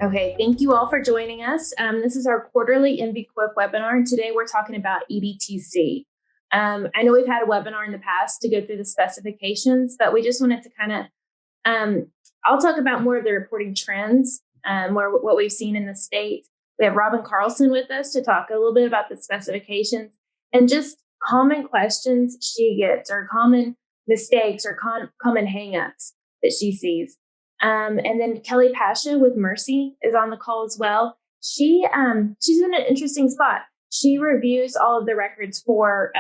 Okay, thank you all for joining us. This is our quarterly MPQIP webinar, and today we're talking about EDTC. I know we've had a webinar in the past to go through the specifications, but we just wanted to kind of, I'll talk about more of the reporting trends, what we've seen in the state. We have Robyn Carlson with us to talk a little bit about the specifications and just common questions she gets, or common mistakes, or common hangups that she sees. And then Kelly Pashia with Mercy is on the call as well. She's in an interesting spot. She reviews all of the records for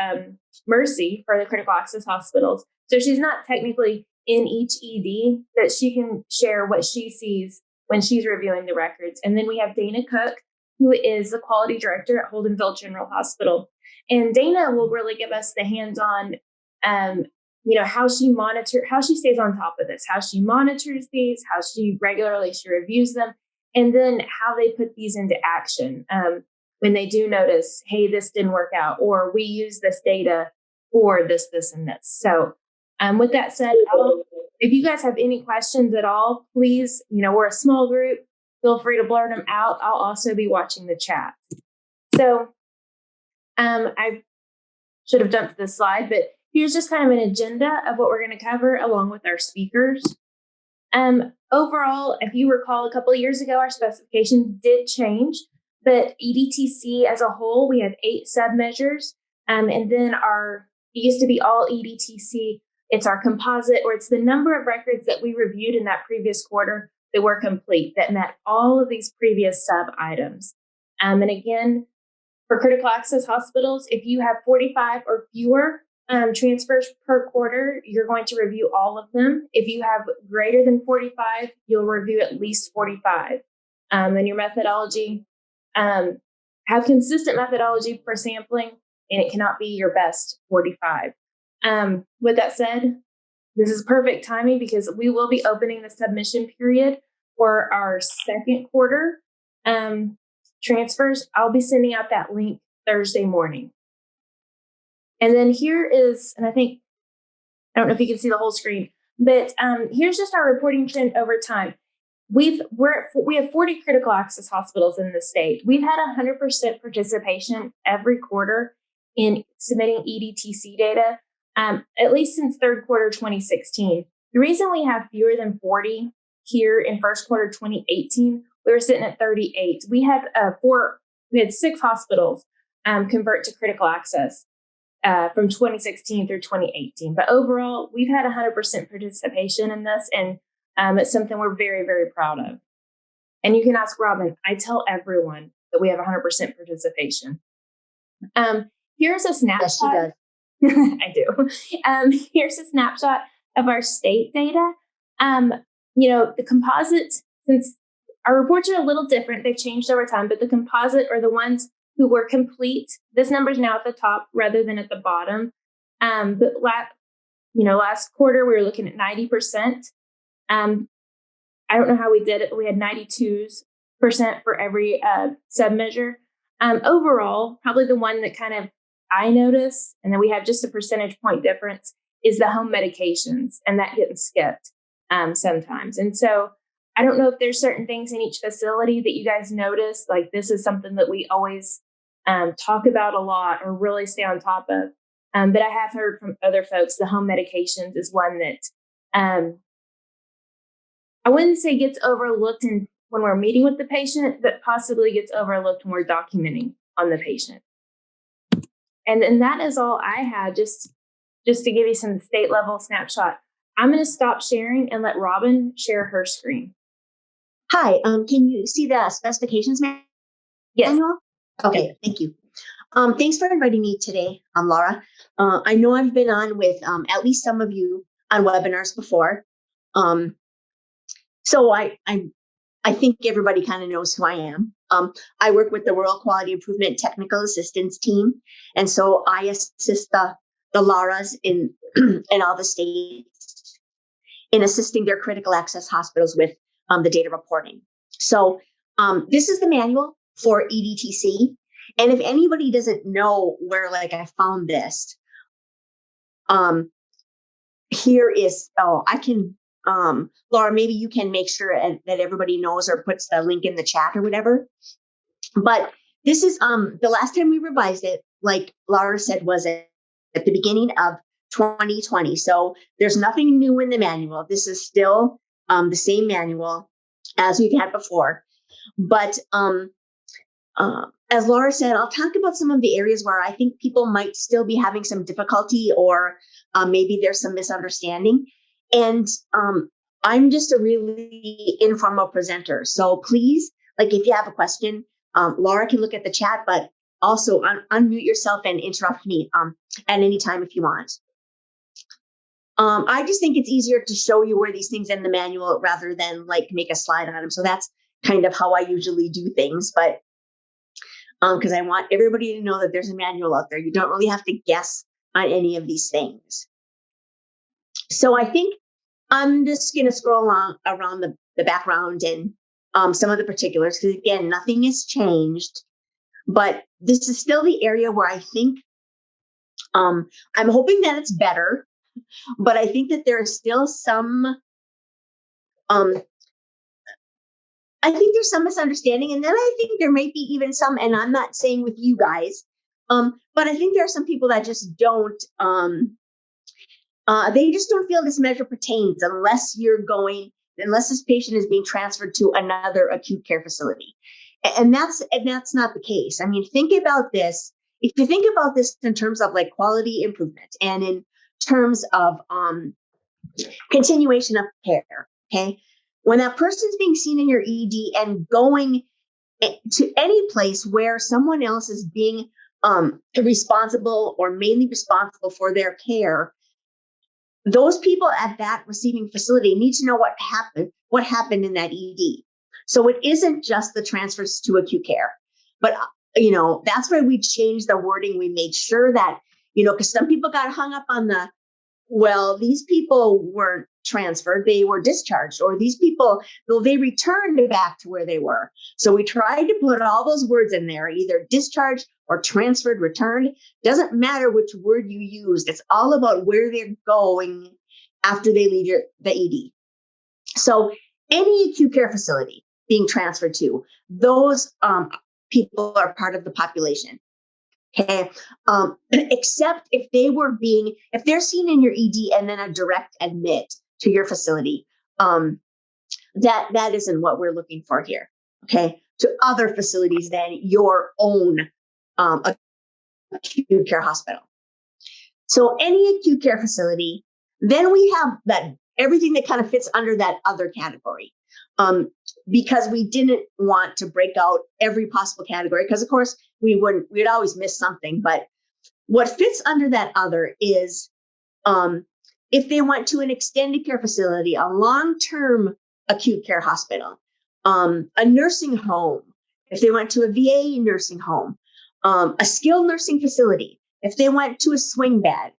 Mercy for the critical access hospitals. So she's not technically in each ED, but she can share what she sees when she's reviewing the records. And then we have Dana Cook, who is the quality director at Holdenville General Hospital. And Dana will really give us the hands-on, how she stays on top of this, how she monitors these, how she reviews them, and then how they put these into action when they do notice, hey, this didn't work out, or we use this data for this, and this. So with that said, if you guys have any questions at all, please, we're a small group, feel free to blurt them out. I'll also be watching the chat. So I should have dumped this slide, but here's just kind of an agenda of what we're going to cover along with our speakers. Overall, if you recall, a couple of years ago, our specifications did change, but EDTC as a whole, we have 8 submeasures. And then it used to be all EDTC. It's our composite, or it's the number of records that we reviewed in that previous quarter that were complete, that met all of these previous sub items. And again, for critical access hospitals, if you have 45 or fewer transfers per quarter, you're going to review all of them. If you have greater than 45, you'll review at least 45. And your methodology, have consistent methodology for sampling, and it cannot be your best 45. With that said, this is perfect timing because we will be opening the submission period for our second quarter transfers. I'll be sending out that link Thursday morning. And then here is, and I don't know if you can see the whole screen, but here's just our reporting trend over time. We have 40 critical access hospitals in the state. We've had 100% participation every quarter in submitting EDTC data, at least since third quarter 2016. The reason we have fewer than 40 here in first quarter 2018, we were sitting at 38. We had 6 hospitals convert to critical access from 2016 through 2018. But overall, we've had 100% participation in this, and it's something we're very, very proud of. And you can ask Robyn. I tell everyone that we have 100% participation. Here's a snapshot. Yes, she does. I do. Here's a snapshot of our state data. The composite, since our reports are a little different, they've changed over time, but the composite are the ones who were complete. This number is now at the top rather than at the bottom. But last quarter, we were looking at 90%. I don't know how we did it, but we had 92% for every submeasure. Overall, probably the one that kind of I notice, and then we have just a percentage point difference, is the home medications, and that getting skipped sometimes. And so I don't know if there's certain things in each facility that you guys notice, like this is something that we always talk about a lot or really stay on top of. But I have heard from other folks, the home medications is one that I wouldn't say gets overlooked when we're meeting with the patient, but possibly gets overlooked when we're documenting on the patient. And that is all I had, just to give you some state level snapshot. I'm going to stop sharing and let Robyn share her screen. Hi, can you see the specifications manual? Yes. Okay, thank you. Thanks for inviting me today, Lara. I know I've been on with at least some of you on webinars before. So I think everybody kind of knows who I am. I work with the Rural Quality Improvement Technical Assistance Team, and so I assist the Laras in all the states in assisting their critical access hospitals with the data reporting. So this is the manual for EDTC. And if anybody doesn't know where I found this, here is, I can Laura, maybe you can make sure that everybody knows or puts the link in the chat or whatever. But this is the last time we revised it, like Lara said, was at the beginning of 2020. So there's nothing new in the manual. This is still the same manual as we've had before. But as Laura said, I'll talk about some of the areas where I think people might still be having some difficulty, or maybe there's some misunderstanding. And I'm just a really informal presenter. So please, like if you have a question, Laura can look at the chat, but also unmute yourself and interrupt me at any time if you want. I just think it's easier to show you where these things in the manual rather than like make a slide on them. So that's kind of how I usually do things. But because I want everybody to know that there's a manual out there. You don't really have to guess on any of these things. So I think I'm just going to scroll around the background and some of the particulars, because again, nothing has changed, but this is still the area where I think I'm hoping that it's better, but I think that there is still some I think there's some misunderstanding, and then I think there might be even some, and I'm not saying with you guys, but I think there are some people that just don't, they just don't feel this measure pertains unless this patient is being transferred to another acute care facility. And that's not the case. I mean, think about this. If you think about this in terms of like quality improvement and in terms of continuation of care, okay? When that person's being seen in your ED and going to any place where someone else is being responsible or mainly responsible for their care, those people at that receiving facility need to know what happened in that ED. So it isn't just the transfers to acute care, but that's why we changed the wording. We made sure that, because some people got hung up on these people weren't transferred, they were discharged, or these people, they returned back to where they were. So we tried to put all those words in there, either discharged or transferred, returned. Doesn't matter which word you used. It's all about where they're going after they leave the ED. So any acute care facility being transferred to, those people are part of the population. Okay. Except if they're seen in your ED and then a direct admit to your facility, that isn't what we're looking for here. Okay. To other facilities than your own acute care hospital. So any acute care facility, then we have that everything that kind of fits under that other category. Because we didn't want to break out every possible category, because of course we'd always miss something. But what fits under that other is if they went to an extended care facility, a long-term acute care hospital, a nursing home, if they went to a VA nursing home, a skilled nursing facility, if they went to a swing bed,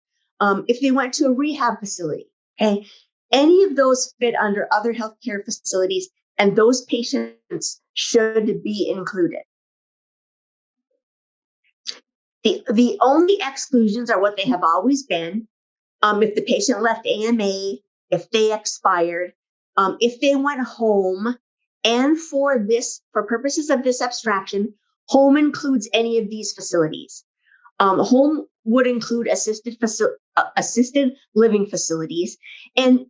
if they went to a rehab facility, okay, any of those fit under other healthcare facilities, and those patients should be included. The only exclusions are what they have always been. If the patient left AMA, if they expired, if they went home, and for purposes of this abstraction, home includes any of these facilities. Home would include assisted living facilities. And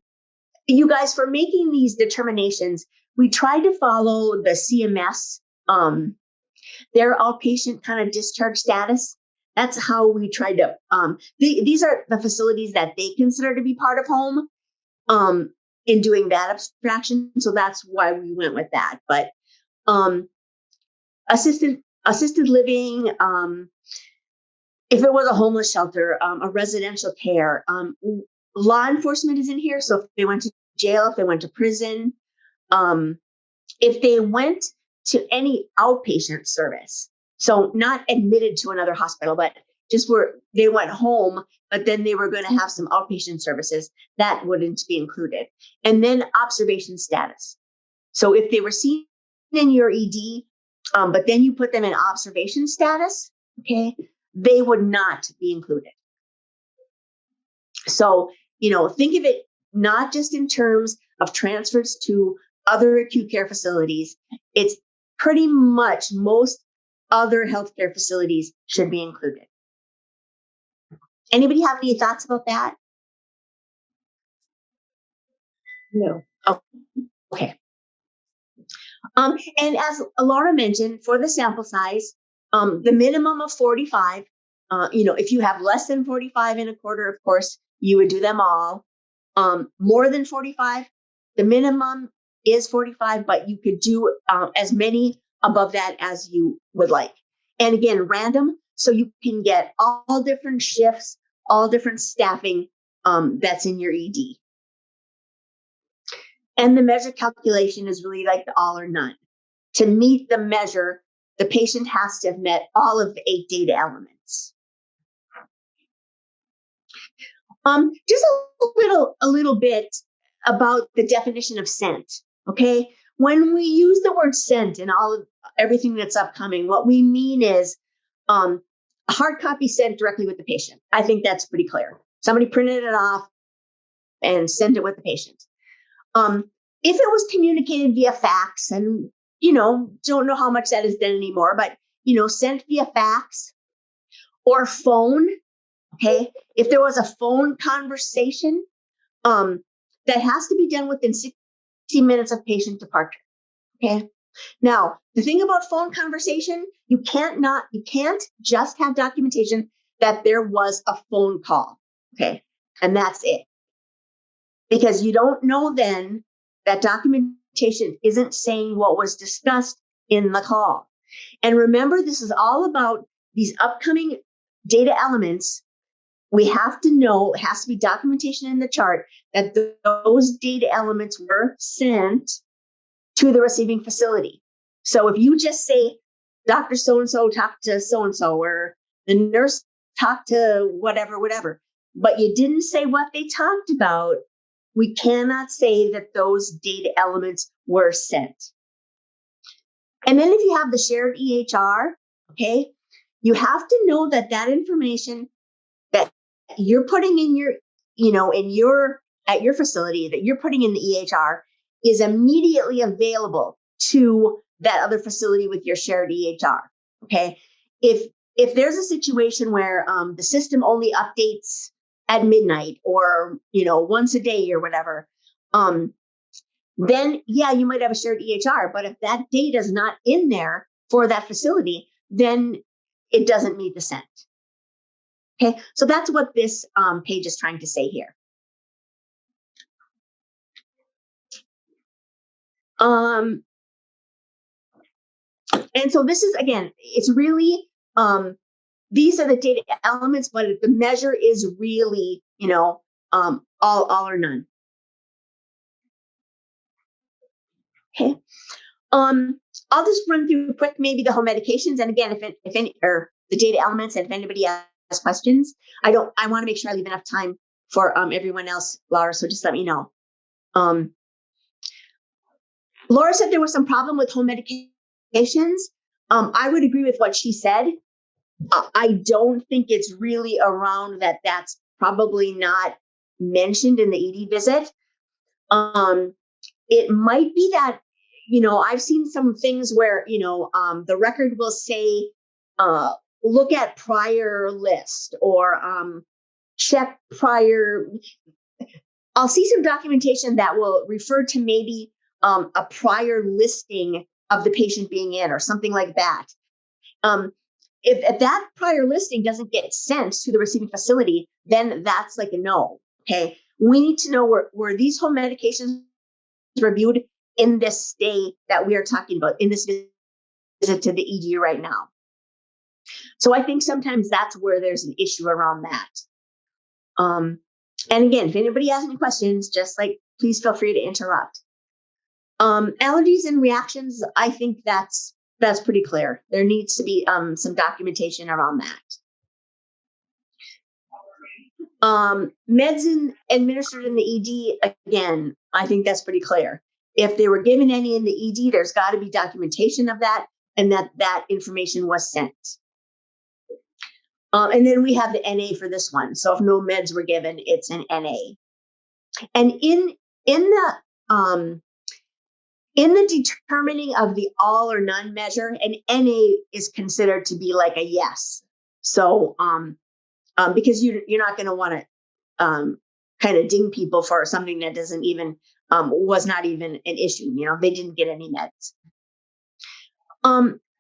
you guys, for making these determinations, we tried to follow the CMS, their outpatient kind of discharge status. That's how we tried to, these are the facilities that they consider to be part of home in doing that abstraction. So that's why we went with that. But assisted living, if it was a homeless shelter, a residential care, law enforcement is in here. So if they went to jail, if they went to prison, if they went to any outpatient service, so not admitted to another hospital, but just where they went home, but then they were going to have some outpatient services, that wouldn't be included. And then observation status. So if they were seen in your ED, but then you put them in observation status, okay, they would not be included. So, think of it not just in terms of transfers to other acute care facilities, it's pretty much most other healthcare facilities should be included. Anybody have any thoughts about that? No. Oh, okay. And as Lara mentioned, for the sample size, the minimum of 45, if you have less than 45 in a quarter, of course, you would do them all. More than 45, the minimum is 45, but you could do as many above that as you would like. And again, random, so you can get all different shifts, all different staffing that's in your ED. And the measure calculation is really like the all or none. To meet the measure, the patient has to have met all of the 8 data elements. Just a little bit about the definition of sent. Okay, when we use the word sent in everything that's upcoming, what we mean is a hard copy sent directly with the patient. I think that's pretty clear. Somebody printed it off and sent it with the patient. If it was communicated via fax, and don't know how much that is done anymore, but sent via fax or phone. Okay, if there was a phone conversation, that has to be done within 60 minutes of patient departure. Okay. Now, the thing about phone conversation, you can't just have documentation that there was a phone call. Okay, and that's it. Because you don't know then that documentation isn't saying what was discussed in the call. And remember, this is all about these upcoming data elements. We have to know, it has to be documentation in the chart that those data elements were sent to the receiving facility. So if you just say, Dr. So-and-so talked to so-and-so, or the nurse talked to whatever, but you didn't say what they talked about, we cannot say that those data elements were sent. And then if you have the shared EHR, okay, you have to know that that information that you're putting in at your facility, that you're putting in the EHR, is immediately available to that other facility with your shared EHR. Okay, if there's a situation where the system only updates at midnight, or once a day or whatever, then yeah, you might have a shared EHR. But if that data is not in there for that facility, then it doesn't meet the sent. Okay, so that's what this page is trying to say here. And so this is, again, it's really, these are the data elements, but the measure is really, all or none. Okay. I'll just run through quick, maybe the home medications. And again, if any, or the data elements, and if anybody has questions, I want to make sure I leave enough time for everyone else, Lara. So just let me know. Laura said there was some problem with home medications. I would agree with what she said. I don't think it's really around that. That's probably not mentioned in the ED visit. It might be that, I've seen some things where, the record will say, look at prior list, or check prior. I'll see some documentation that will refer to maybe a prior listing of the patient being in, or something like that. If that prior listing doesn't get sent to the receiving facility, then that's like a no. Okay, we need to know were these home medications reviewed in this stay that we are talking about, in this visit to the ED right now. So I think sometimes that's where there's an issue around that. And again, if anybody has any questions, just please feel free to interrupt. Allergies and reactions, I think that's pretty clear. There needs to be some documentation around that. Meds administered in the ED, again, I think that's pretty clear. If they were given any in the ED, there's got to be documentation of that, and that information was sent. And then we have the NA for this one. So if no meds were given, it's an NA. And in the in the determining of the all or none measure, an NA is considered to be like a yes. So, because you're not going to want to kind of ding people for something that doesn't even was not even an issue. They didn't get any meds.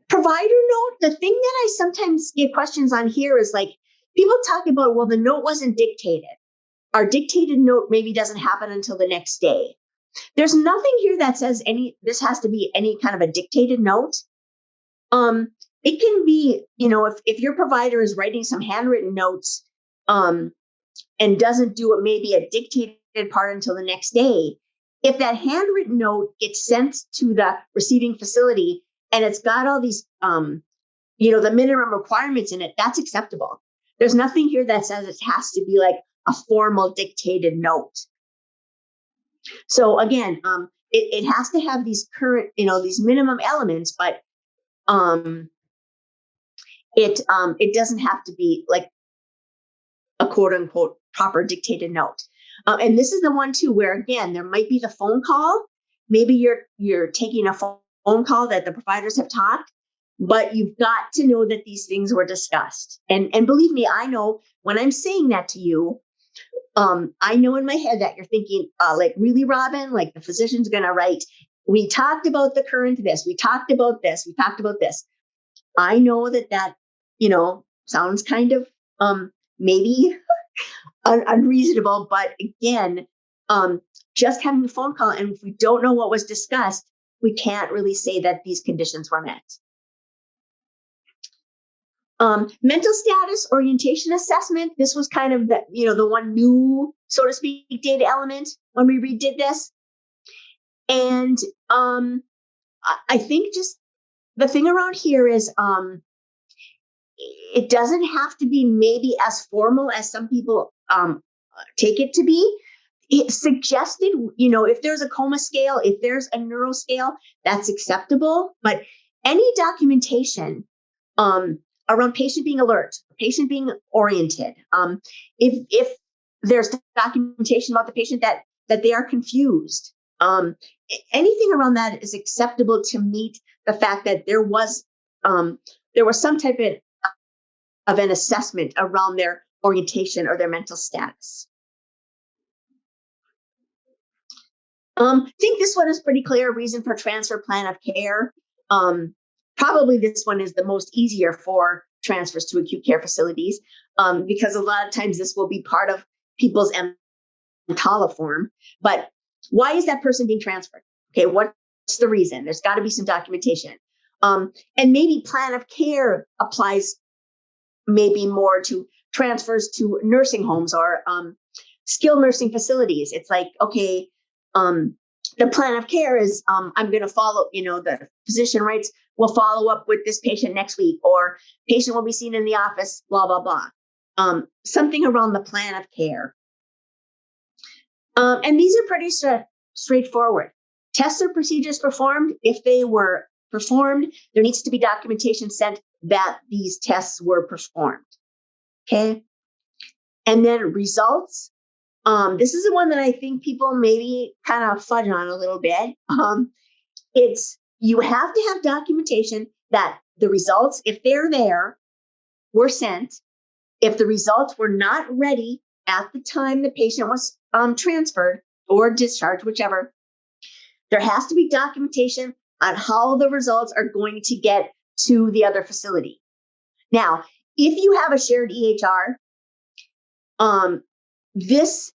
Provider note. The thing that I sometimes get questions on here is like people talk about, well, the note wasn't dictated. Our dictated note maybe doesn't happen until the next day. There's nothing here that says this has to be any kind of a dictated note. It can be, if your provider is writing some handwritten notes, and doesn't do it maybe a dictated part until the next day, if that handwritten note gets sent to the receiving facility and it's got all these, the minimum requirements in it, that's acceptable. There's nothing here that says it has to be like a formal dictated note. So again, it has to have these current, these minimum elements, but it doesn't have to be like a quote unquote proper dictated note. And this is the one too, where again, there might be the phone call. Maybe you're taking a phone call that the providers have talked, but you've got to know that these things were discussed. And believe me, I know when I'm saying that to you, I know in my head that you're thinking, like, really, Robyn, like the physician's going to write, we talked about the current this, we talked about this, we talked about this. I know that, sounds kind of, maybe unreasonable, but again, just having a phone call, and if we don't know what was discussed, we can't really say that these conditions were met. Mental status orientation assessment. This was kind of the one new, so to speak, data element when we redid this. And I think just the thing around here is it doesn't have to be maybe as formal as some people take it to be. It's suggested, if there's a coma scale, if there's a neuro scale, that's acceptable. But any documentation around patient being alert, patient being oriented, if there's documentation about the patient that they are confused, anything around that is acceptable to meet the fact that there was some type of an assessment around their orientation or their mental status. I think this one is pretty clear. Reason for transfer, plan of care. Probably this one is the most easier for transfers to acute care facilities, because a lot of times this will be part of people's EMTALA form. But why is that person being transferred? Okay, what's the reason? There's got to be some documentation. And maybe plan of care applies maybe more to transfers to nursing homes or skilled nursing facilities. It's like, okay, the plan of care is I'm going to follow, the physician writes, we'll follow up with this patient next week, or patient will be seen in the office, blah, blah, blah. Something around the plan of care. And these are pretty straightforward. Tests or procedures performed. If they were performed, there needs to be documentation sent that these tests were performed. Okay. And then results. This is the one that I think people maybe kind of fudge on a little bit. You have to have documentation that the results, if they're there, were sent. If the results were not ready at the time the patient was transferred or discharged, whichever, there has to be documentation on how the results are going to get to the other facility. Now, if you have a shared EHR, on this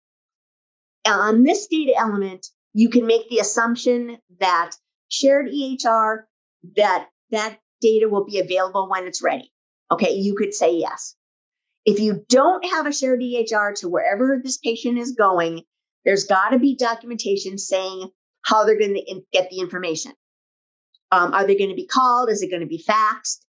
data element, you can make the assumption that shared EHR, that data will be available when it's ready. Okay, you could say yes. If you don't have a shared EHR to wherever this patient is going, there's got to be documentation saying how they're going to get the information. Are they going to be called? Is it going to be faxed?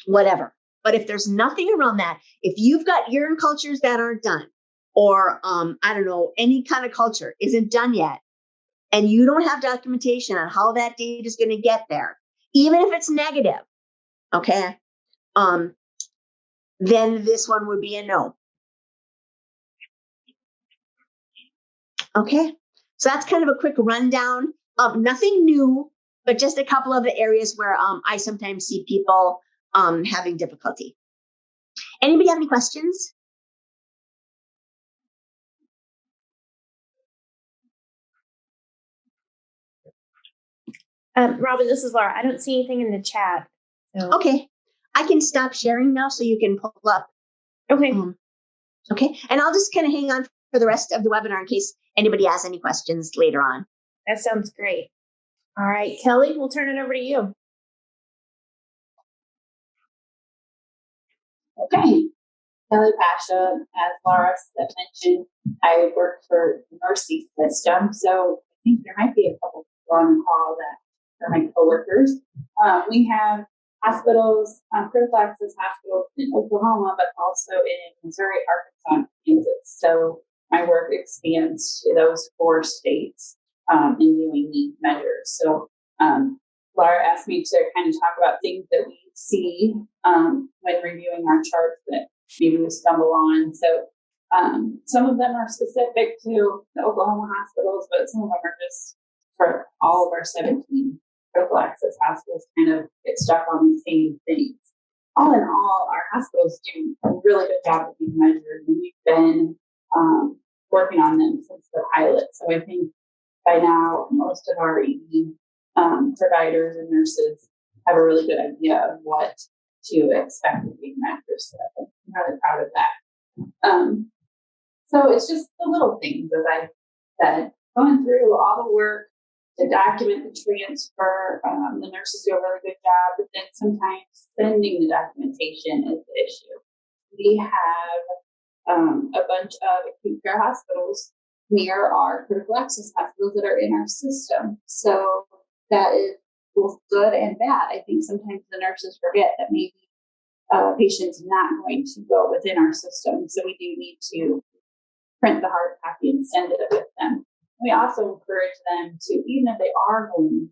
Whatever. But if there's nothing around that, if you've got urine cultures that aren't done, or I don't know, any kind of culture isn't done yet, and you don't have documentation on how that data is going to get there, even if it's negative, okay, then this one would be a no. Okay, So that's kind of a quick rundown of nothing new, but just a couple of the areas where I sometimes see people having difficulty. Anybody have any questions? Robyn, this is Lara. I don't see anything in the chat. So. Okay. I can stop sharing now so you can pull up. Okay. Okay. And I'll just kind of hang on for the rest of the webinar in case anybody has any questions later on. That sounds great. All right, Kelly, we'll turn it over to you. Okay. Kelly Pashia, as Lara mentioned, I work for the Mercy system, so I think there might be a couple people on the call that are my coworkers. We have hospitals, critical access hospitals in Oklahoma, but also in Missouri, Arkansas, and Kansas. So my work expands to those 4 states in doing these measures. So Lara asked me to kind of talk about things that we see when reviewing our charts that maybe we stumble on. So some of them are specific to the Oklahoma hospitals, but some of them are just for all of our 17 critical access hospitals kind of get stuck on the same things. All in all, our hospitals do a really good job of being measured, and we've been working on them since the pilot. So I think by now, most of our ED providers and nurses have a really good idea of what to expect with being measures. So I'm really proud of that. So it's just the little things, as I said, going through all the work to document the transfer. The nurses do a really good job, but then sometimes sending the documentation is the issue. We have a bunch of acute care hospitals near our critical access hospitals that are in our system. So that is both good and bad. I think sometimes the nurses forget that maybe a patient's not going to go within our system. So we do need to print the hard copy and send it with them. We also encourage them to, even if they are going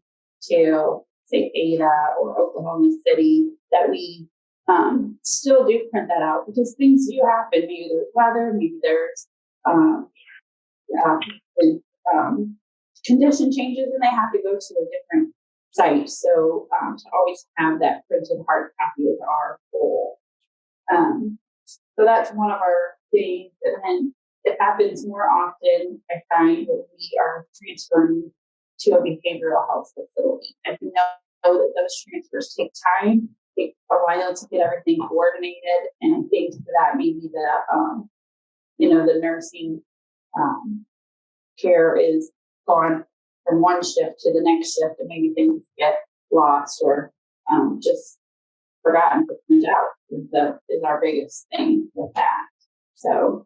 to, say, Ada or Oklahoma City, that we still do print that out, because things do happen. Maybe there's weather, maybe there's condition changes, and they have to go to a different site. So to always have that printed hard copy is our goal. So that's one of our things. And then it happens more often, I find, that we are transferring to a behavioral health facility. And we know that those transfers take time, take a while to get everything coordinated. And I think that maybe the, the nursing care is gone from one shift to the next shift, and maybe things get lost or just forgotten to print out is our biggest thing with that. So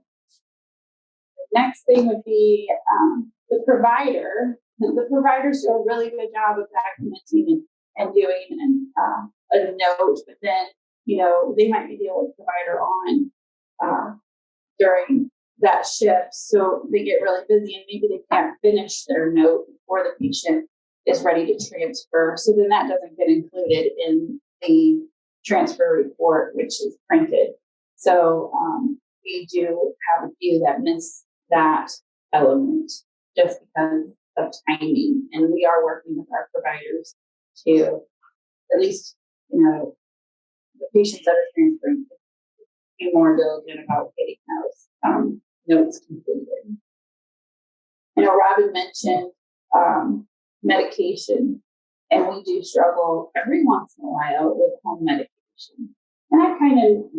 the next thing would be the provider. The providers do a really good job of documenting and doing a note, but then, they might be dealing with the provider on during that shift. So they get really busy and maybe they can't finish their note before the patient is ready to transfer. So then that doesn't get included in the transfer report, which is printed. So we do have a few that miss that element just because of timing. And we are working with our providers to at least, the patients that are transferring be more diligent about getting those notes completed. Robyn mentioned medication, and we do struggle every once in a while with home medication. And I kind of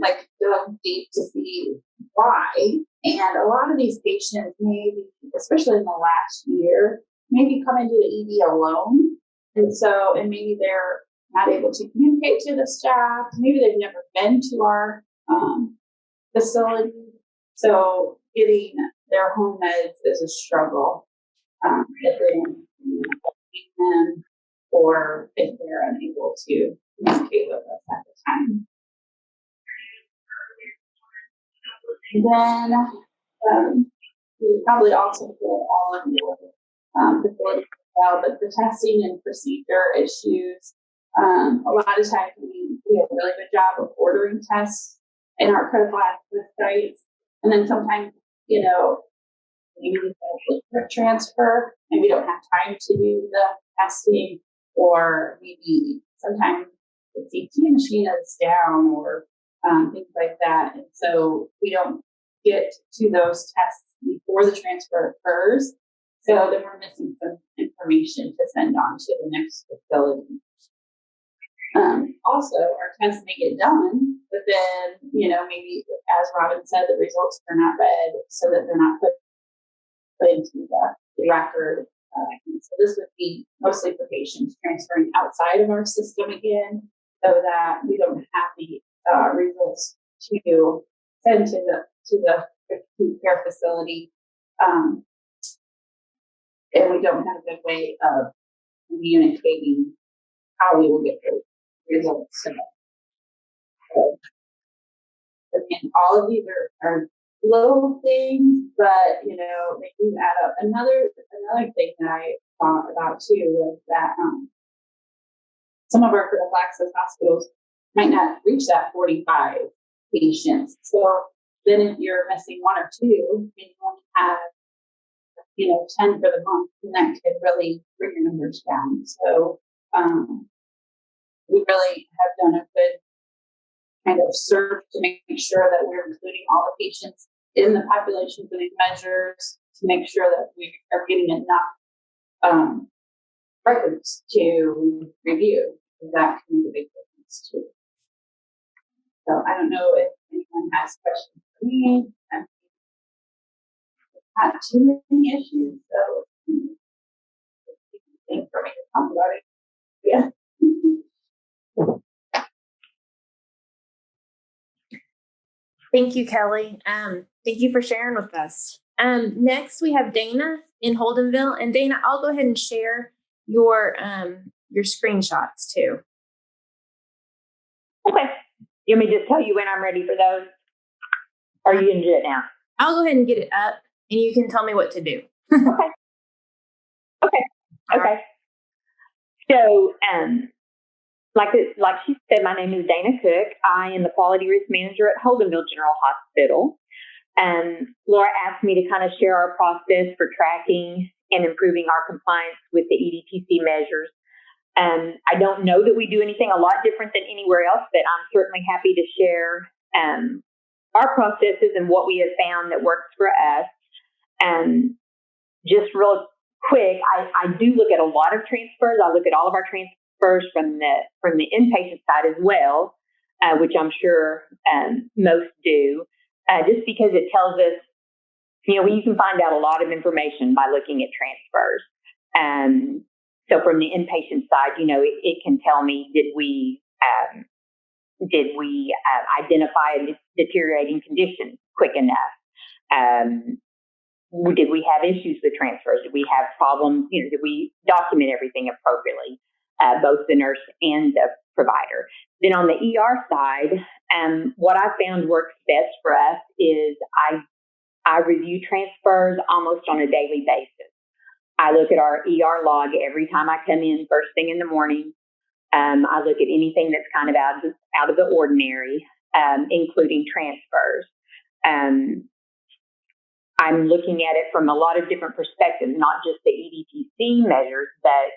dug deep to see why. And a lot of these patients, maybe, especially in the last year, maybe come into the ED alone. And maybe they're not able to communicate to the staff. Maybe they've never been to our facility. So getting their home meds is a struggle if they don't see them, or if they're unable to communicate with us at the time. And then we probably also go all of your facilities as well, but the testing and procedure issues, a lot of times we have a really good job of ordering tests in our critical access sites. And then sometimes, maybe we can look for a transfer and we don't have time to do the testing, or maybe sometimes the CT machine is down or things like that. And so we don't get to those tests before the transfer occurs. So then we're missing some information to send on to the next facility. Also, our tests may get done, but then, maybe as Robyn said, the results are not read so that they're not put into the record. So this would be mostly for patients transferring outside of our system again, so that we don't have the results to send to the acute care facility, and we don't have a good way of communicating how we will get those results. So again, all of these are little things, but they do add up. Another thing that I thought about too was that some of our critical access hospitals might not reach that 45 patients. So then if you're missing one or two, and you only have 10 for the month, and that could really bring your numbers down. So we really have done a good kind of search to make sure that we're including all the patients in the population for these measures, to make sure that we are getting enough records to review, because that can make a big difference too. So I don't know if anyone has questions for me. Not too many issues, so think for me to talk about it. Yeah. Thank you, Kelly. Thank you for sharing with us. Next, we have Dana in Holdenville. And Dana, I'll go ahead and share your screenshots too. Okay. You want me to just tell you when I'm ready for those? Or are you going to do it now? I'll go ahead and get it up, and you can tell me what to do. Okay. So, like she said, my name is Dana Cook. I am the Quality Risk Manager at Holdenville General Hospital. And Laura asked me to kind of share our process for tracking and improving our compliance with the EDTC measures. I don't know that we do anything a lot different than anywhere else, but I'm certainly happy to share our processes and what we have found that works for us. And just real quick, I do look at a lot of transfers. I look at all of our transfers from the inpatient side as well, which I'm sure most do, just because it tells us, you can find out a lot of information by looking at transfers. So from the inpatient side, it can tell me, did we identify a deteriorating condition quick enough? Did we have issues with transfers? Did we have problems? Did we document everything appropriately, both the nurse and the provider? Then on the ER side, what I found works best for us is I review transfers almost on a daily basis. I look at our ER log every time I come in first thing in the morning. I look at anything that's kind of out of the ordinary, including transfers. I'm looking at it from a lot of different perspectives, not just the EDTC measures, but,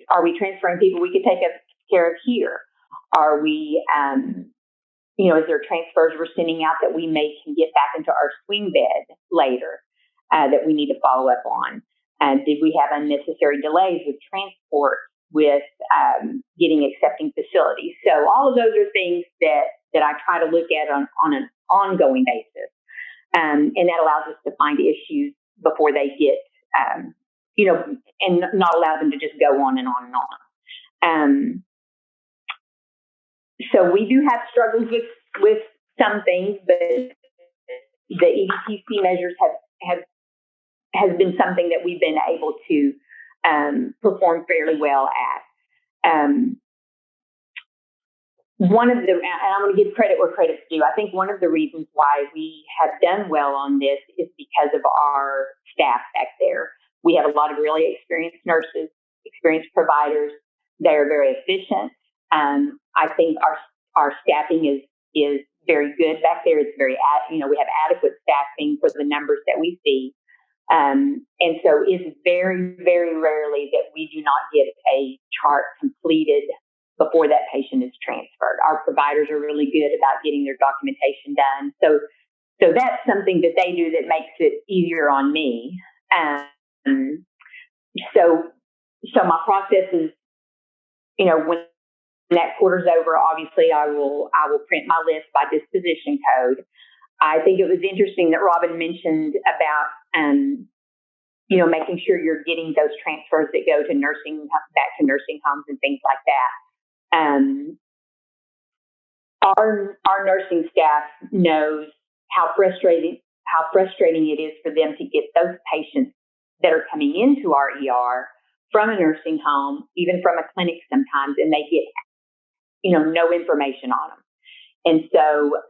are we transferring people we could take care of here? Are we, is there transfers we're sending out that we can get back into our swing bed later that we need to follow up on? Did we have unnecessary delays with transport, with getting accepting facilities? So all of those are things that I try to look at on an ongoing basis. And that allows us to find issues before they get, and not allow them to just go on and on and on. So we do have struggles with some things, but the EDTC measures has been something that we've been able to perform fairly well at. One of the, and I'm going to give credit where credit's due, I think one of the reasons why we have done well on this is because of our staff back there. We have a lot of really experienced nurses, experienced providers. They're very efficient. I think our staffing is very good back there. It's very, we have adequate staffing for the numbers that we see. And so it's very, very rarely that we do not get a chart completed before that patient is transferred. Our providers are really good about getting their documentation done. So that's something that they do that makes it easier on me. So my process is, when that quarter's over, obviously I will print my list by disposition code. I think it was interesting that Robyn mentioned about, making sure you're getting those transfers that go to back to nursing homes and things like that. Our nursing staff knows how frustrating it is for them to get those patients that are coming into our ER from a nursing home, even from a clinic sometimes, and they get, no information on them. And so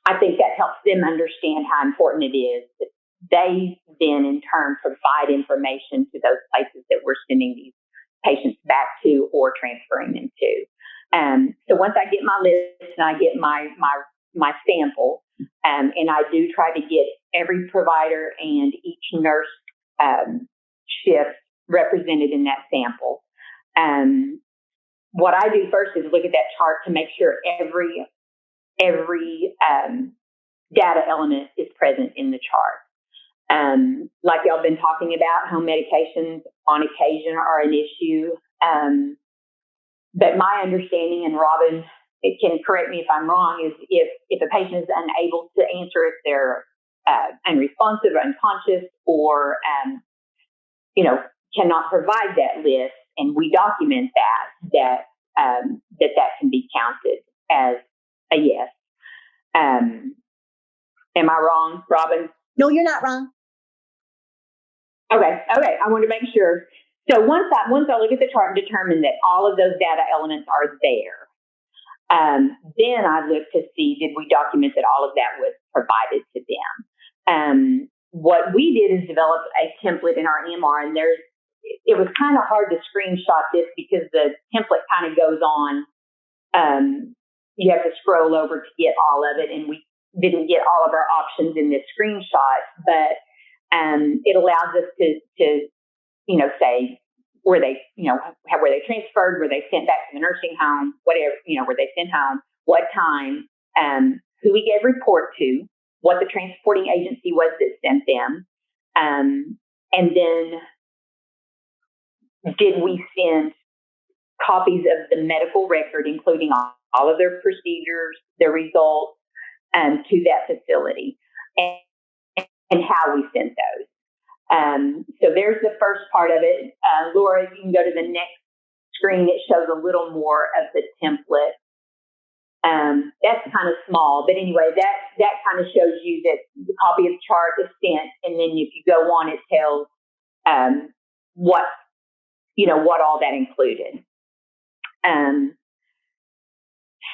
I think that helps them understand how important it is that they then in turn provide information to those places that we're sending these patients back to or transferring them to. So once I get my list and I get my sample, and I do try to get every provider and each nurse shift represented in that sample. What I do first is look at that chart to make sure every data element is present in the chart. Like y'all been talking about, home medications on occasion are an issue. But my understanding, and Robyn, it can correct me if I'm wrong, is if a patient is unable to answer, if they're unresponsive or unconscious or, cannot provide that list, and we document that can be counted as a yes. Am I wrong, Robyn? No, you're not wrong. Okay. I want to make sure. So once I look at the chart and determine that all of those data elements are there, then I look to see, did we document that all of that was provided to them? What we did is develop a template in our EMR, and it was kind of hard to screenshot this because the template kind of goes on. You have to scroll over to get all of it, and we didn't get all of our options in this screenshot, but it allows us to say, were they transferred, were they sent back to the nursing home, whatever, were they sent home, what time, who we gave report to, what the transporting agency was that sent them, and then did we send copies of the medical record, including all of their procedures, their results, to that facility, and how we sent those. So there's the first part of it. Laura, you can go to the next screen. It shows a little more of the template. That's kind of small, but anyway, that kind of shows you that the copy of the chart is sent, and then if you go on, it tells what all that included.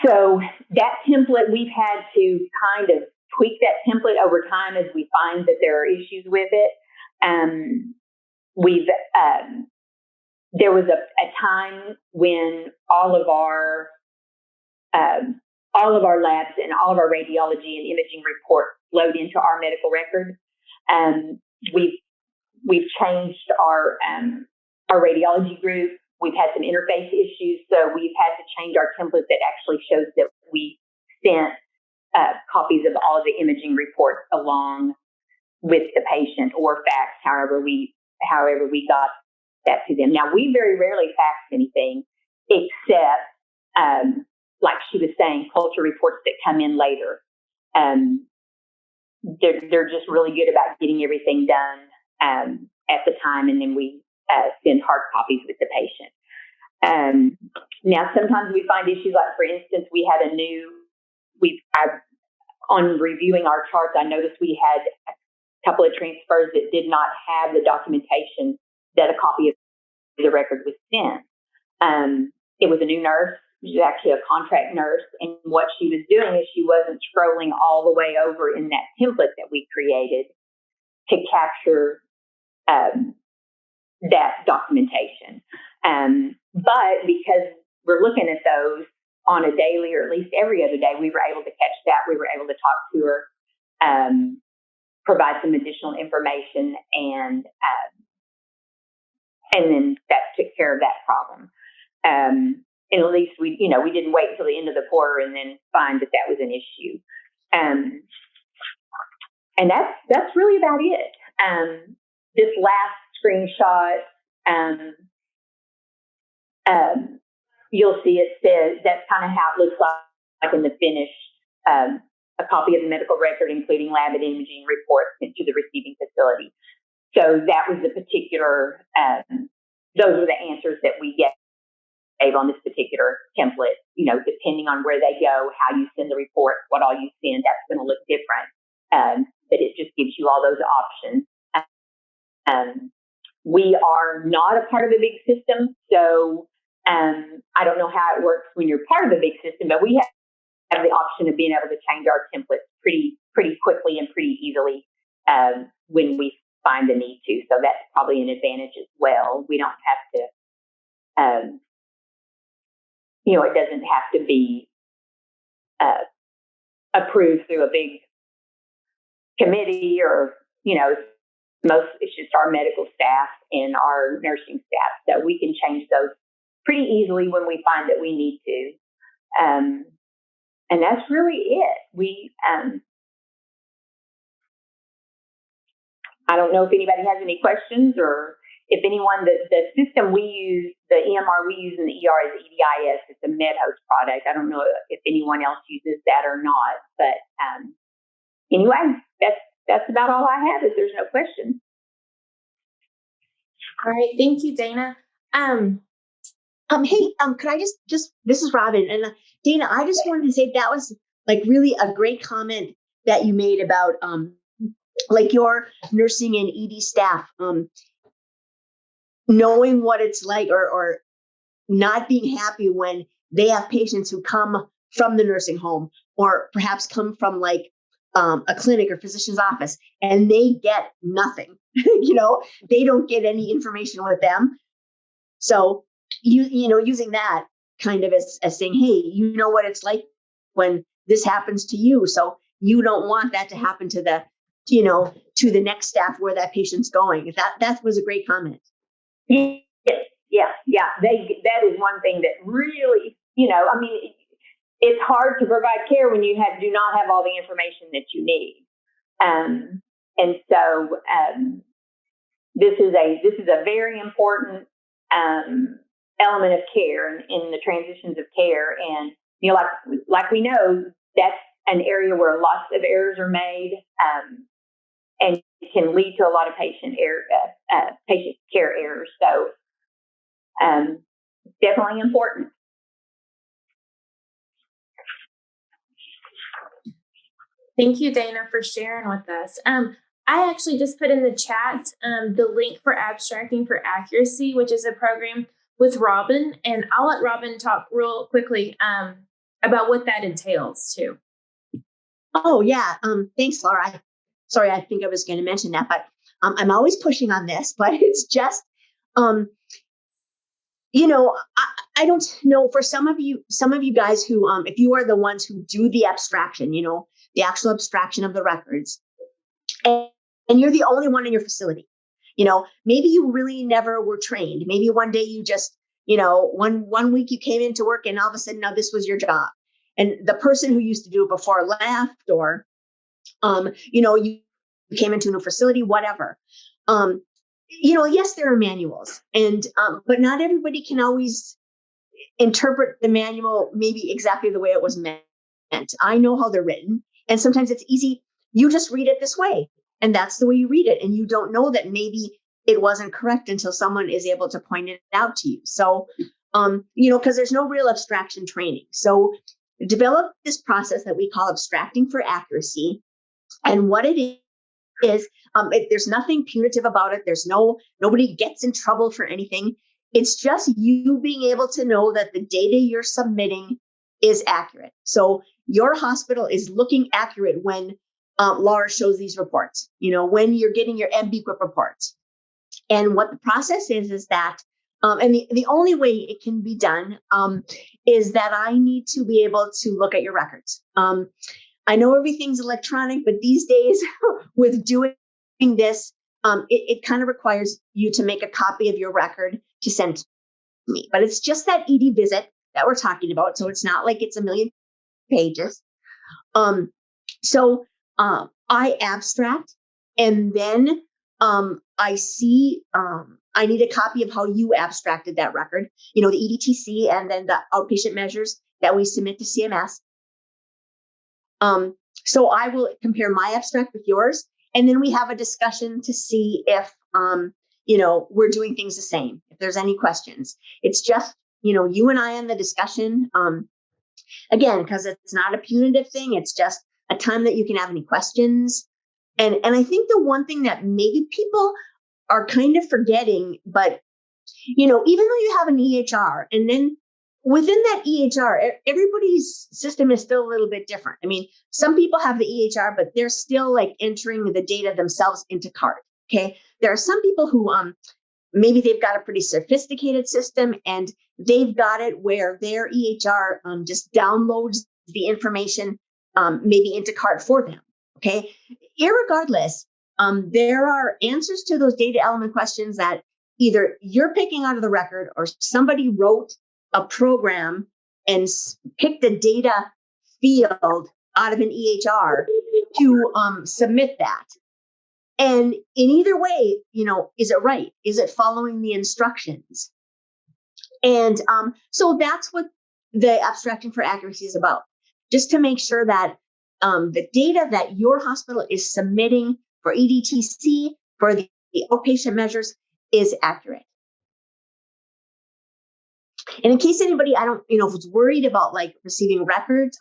So that template, we've had to kind of tweak that template over time as we find that there are issues with it. There was a time when all of our labs and all of our radiology and imaging reports load into our medical record. We've changed our radiology group. We've had some interface issues, so we've had to change our template that actually shows that we sent copies of all of the imaging reports along with the patient, or fax, however we got that to them. Now, we very rarely fax anything except, like she was saying, culture reports that come in later. They're just really good about getting everything done at the time, and then we send hard copies with the patient. Now, sometimes we find issues, like, for instance, on reviewing our charts, I noticed we had a couple of transfers that did not have the documentation that a copy of the record was sent. It was a new nurse. She was actually a contract nurse, and what she was doing is she wasn't scrolling all the way over in that template that we created to capture that documentation. But because we're looking at those on a daily, or at least every other day, we were able to catch that. We were able to talk to her provide some additional information, and then that took care of that problem. And at least we didn't wait until the end of the quarter and then find that was an issue. And that's really about it. This last screenshot, you'll see it says that's kind of how it looks like in the finish. A copy of the medical record, including lab and imaging reports, sent to the receiving facility. So that was the particular. Those were the answers that we gave on this particular template. Depending on where they go, how you send the report, what all you send, that's going to look different. But it just gives you all those options. We are not a part of a big system, so I don't know how it works when you're part of a big system, but we have the option of being able to change our templates pretty quickly and pretty easily when we find the need to. So that's probably an advantage as well. We don't have to, it doesn't have to be approved through a big committee or, it's just our medical staff and our nursing staff. So we can change those pretty easily when we find that we need to. And that's really it. I don't know if anybody has any questions, or if anyone, the system we use, the EMR we use in the ER is EDIS. It's a MedHost product. I don't know if anyone else uses that or not, but anyway, that's about all I have if there's no questions. All right. Thank you, Dana. Hey, could I just this is Robyn, and Dana, I just wanted to say that was like really a great comment that you made about like your nursing and ED staff knowing what it's like or not being happy when they have patients who come from the nursing home or perhaps come from like a clinic or physician's office and they get nothing. They don't get any information with them. So using that kind of as saying, hey, you know what it's like when this happens to you. So you don't want that to happen to the next staff where that patient's going. That was a great comment. Yeah. That is one thing that really, it's hard to provide care when you do not have all the information that you need. And so this is a very important element of care in the transitions of care. And, like we know, that's an area where lots of errors are made and can lead to a lot of patient care errors. So definitely important. Thank you, Dana, for sharing with us. I actually just put in the chat the link for Abstracting for Accuracy, which is a program with Robyn, and I'll let Robyn talk real quickly about what that entails too. Oh yeah, thanks, Lara. Sorry, I think I was going to mention that, but I'm always pushing on this, but it's just, I don't know, for some of you guys who, if you are the ones who do the abstraction, the actual abstraction of the records, and you're the only one in your facility, maybe you really never were trained. Maybe one day you just, one week you came into work and all of a sudden now this was your job. And the person who used to do it before left, or, you came into a new facility, whatever. Yes, there are manuals, but not everybody can always interpret the manual maybe exactly the way it was meant. I know how they're written, and sometimes it's easy. You just read it this way, and that's the way you read it. And you don't know that maybe it wasn't correct until someone is able to point it out to you. So, because there's no real abstraction training. So develop this process that we call abstracting for accuracy. And what it is, there's nothing punitive about it. Nobody gets in trouble for anything. It's just you being able to know that the data you're submitting is accurate. So your hospital is looking accurate when Lara shows these reports, when you're getting your MPQIP reports. And what the process is that, and the only way it can be done is that I need to be able to look at your records. I know everything's electronic, but these days with doing this, it kind of requires you to make a copy of your record to send to me. But it's just that ED visit that we're talking about. So it's not like it's a million pages. So I abstract, and then I see I need a copy of how you abstracted that record, the EDTC, and then the outpatient measures that we submit to CMS. So I will compare my abstract with yours, and then we have a discussion to see if we're doing things the same, if there's any questions. It's just you and I in the discussion, again, because it's not a punitive thing. It's just a time that you can have any questions. And I think the one thing that maybe people are kind of forgetting, but even though you have an EHR, and then within that EHR, everybody's system is still a little bit different. I mean, some people have the EHR, but they're still like entering the data themselves into CART. Okay. There are some people who maybe they've got a pretty sophisticated system, and they've got it where their EHR just downloads the information maybe into CART for them. Okay. Irregardless, there are answers to those data element questions that either you're picking out of the record, or somebody wrote a program and picked a data field out of an EHR to submit that. And in either way, is it right? Is it following the instructions? And so that's what the abstracting for accuracy is about, just to make sure that the data that your hospital is submitting for EDTC, for the outpatient measures, is accurate. And in case anybody, was worried about like receiving records,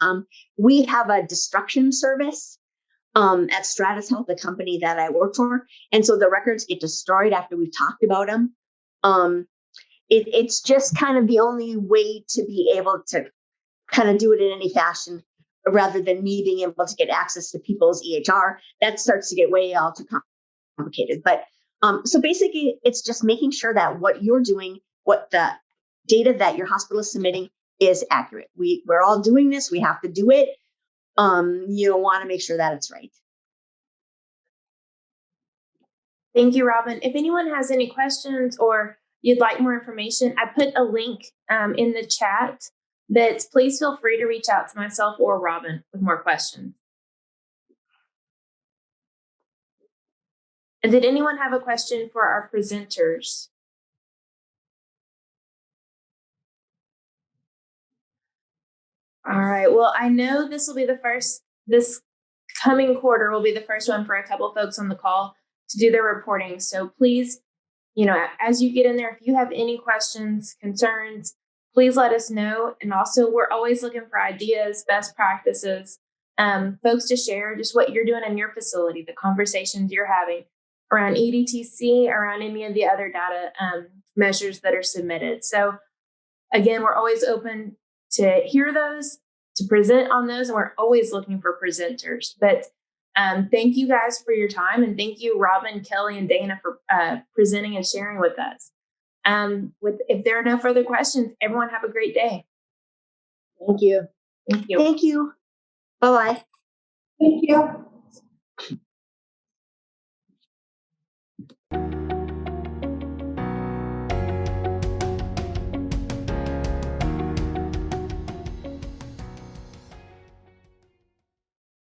we have a destruction service at StratisHealth, the company that I work for. And so the records get destroyed after we've talked about them. It's just kind of the only way to be able to kind of do it in any fashion, rather than me being able to get access to people's EHR. That starts to get way all too complicated. But so basically, it's just making sure that what you're doing, what the data that your hospital is submitting, is accurate. We're all doing this. We have to do it. You want to make sure that it's right. Thank you, Robyn. If anyone has any questions or you'd like more information, I put a link in the chat, but please feel free to reach out to myself or Robyn with more questions. And did anyone have a question for our presenters? All right. Well, I know this will be this coming quarter will be the first one for a couple of folks on the call to do their reporting. So please, as you get in there, if you have any questions, concerns, please let us know. And also, we're always looking for ideas, best practices, folks to share just what you're doing in your facility, the conversations you're having around EDTC, around any of the other data measures that are submitted. So again, we're always open to hear those, to present on those, and we're always looking for presenters. But thank you guys for your time, and thank you, Robyn, Kelly, and Dana for presenting and sharing with us. If there are no further questions, everyone have a great day. Thank you. Thank you. Thank you. Bye-bye. Thank you.